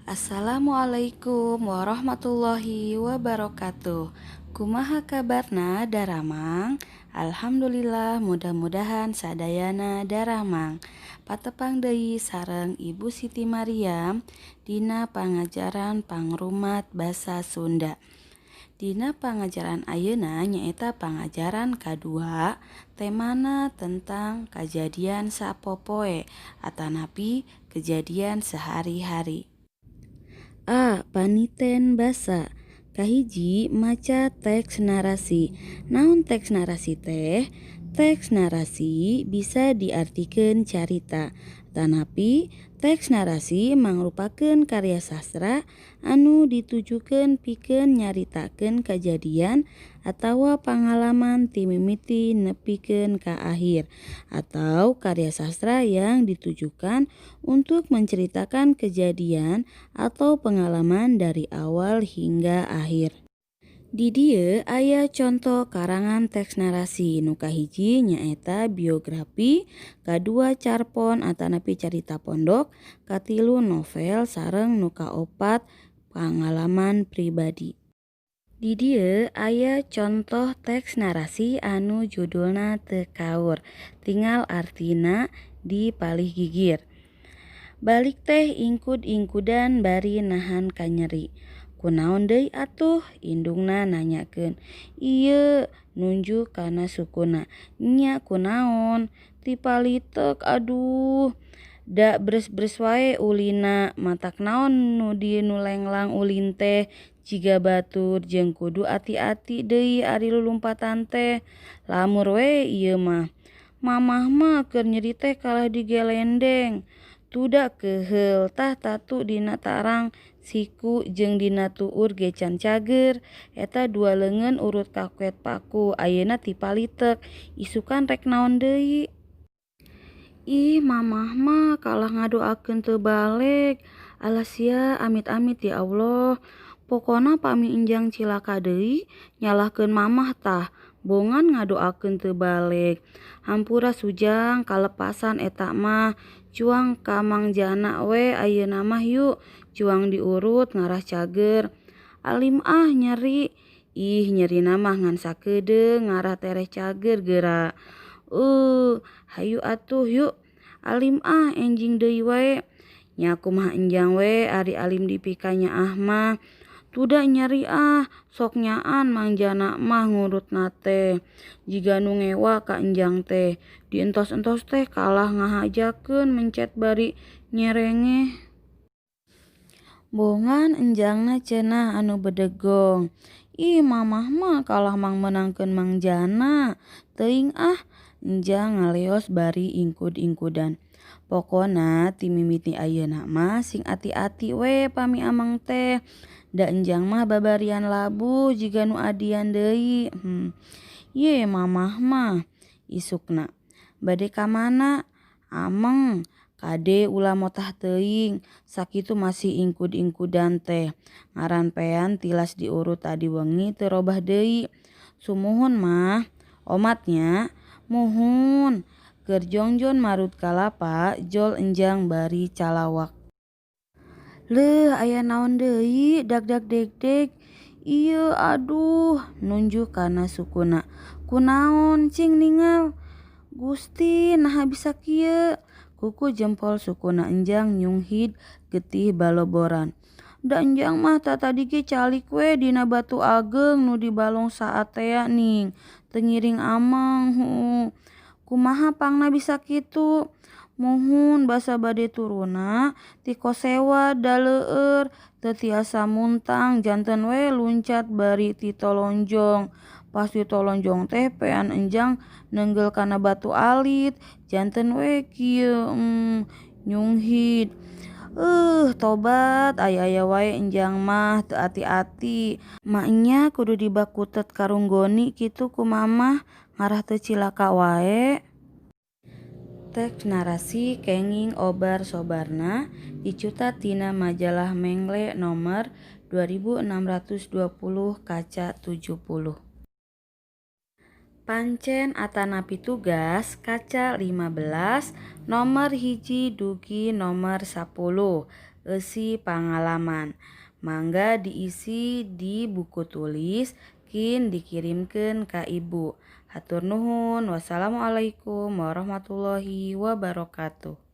Assalamualaikum warahmatullahi wabarakatuh. Kumaha kabarna daramang? Alhamdulillah, mudah-mudahan sadayana daramang. Patepang deui sareng Ibu Siti Mariam dina pangajaran pangrumat basa Sunda. Dina pangajaran ayeuna nyaeta pangajaran kadua, temana tentang kejadian sapopoe atanapi kejadian sehari-hari. Paniten basa. Kahiji maca teks narasi. Naon teks narasi teh? Teks narasi bisa diartikeun carita. Tanapi teks narasi mangrupakeun karya sastra anu ditujukeun pikeun nyaritakeun kejadian atawa pangalaman ti mimiti nepikeun ka akhir, atau karya sastra yang ditujukan untuk menceritakan kejadian atau pengalaman dari awal hingga akhir. Di dieu aya contoh karangan teks narasi. Nu kahiji nyaeta biografi, kadua carpon atanapi carita pondok, katilu novel sareng nu kaopat pengalaman pribadi. Di dieu aya contoh teks narasi anu judulna teu kaur, tinggal artina dipalih gigir. Balik teh ingkud-ingkudan bari nahan kanyeri. Kunaon deui atuh? Indungna nanyakeun. Ieu, nunjuk kana sukuna. Nya kunaon? Ti palitek aduh. Da bres-bres wae ulina, matak naon nu di nu lenglang ulin teh jiga batur jeung kudu ati-ati deui ari lulumpatan teh. Lamur we ieu mah. Mamah mah keur nyeri teh kalah digelendeng. Tuda keheul tah tatu dina tarang siku jeung dina tuur ge can cager. Eta dua leungeun urut kakuet paku. Ayeuna ti palitek. Isukan rek naon deui? Ih, mamah mah kalah ngadoakeun teu balek. Alah sia, amit-amit ya Allah. Pokona pami enjang cilaka deui, nyalahkeun mamah tah. Bongan ngadoakeun teu balek. Hampura sujang kalepasan eta mah. Cuang ka Mang Jana we ayeuna mah yuk. Cuang diurut ngarah cager. Alim nyeri. Ih, nyerina mah ngan sakedeung ngarah tereh cager geura. Hayu atuh yuk. Alim enjing deui wae. Nya kumaha enjang we ari alim dipikanya mah. Tuda nyeri sok nyaan Mang Jana mah ngurutna teh. Jiga nu ngewa ka enjang teh. Dientos-entos teh kalah ngahajakeun mencet bari nyerengeh. Bongan enjangna cenah anu bedegong. Ih, mamah mah kalah mang menangkeun Mang Jana. Teuing enjang ngaleos bari ingkud-ingkudan. Pokona ti mimiti ayeuna mah sing ati-ati we pami amang teh. Da enjang mah babarian labu jiga nu adian deui. Ye mamah mah isukna. Bade ka mana? Ameng. Kade ulah motah teuing. Sakitu masih ingkud-ingkudan teh. Ngaranpean tilas diurut tadi wengi teu robah deui. Sumuhun mah. Omatnya muhun. Keur jongjon marut kalapa jol enjang bari calawak. Leuh, aya naon deui? Dagdag degdeg. Ieu aduh, nunjuk kana sukuna. Kunaon cing ningal? Gusti, naha bisa kieu? Kuku jempol sukuna enjang nyunghid getih baloboran. Da enjang mah tadi ge calik we dina batu ageng nu dibalong saatea ning. Teu ngiring ameng. Kumaha pangna bisa kitu? Muhun basa bade turuna ti kosewa da leueur teu tiasa muntang janten we luncat bari ti tolonjong. Pas di tolonjong teh pean enjang nenggel kana batu alit janten we kieu nyunghid. Tobat aya-aya wae enjang mah teu ati-ati. Maknya kudu dibakutet karung goni kitu ku mamah ngarah teu cilaka wae. Teks narasi kenging obar sobarna dicutat tina majalah Mengle nomor 2620 kaca 70. Pancen atanapi tugas kaca 15 nomor hiji dugi nomor 10. eusi pangalaman. Mangga diisi di buku tulis kin dikirimkeun ka ibu. Hatur nuhun. Wassalamualaikum warahmatullahi wabarakatuh.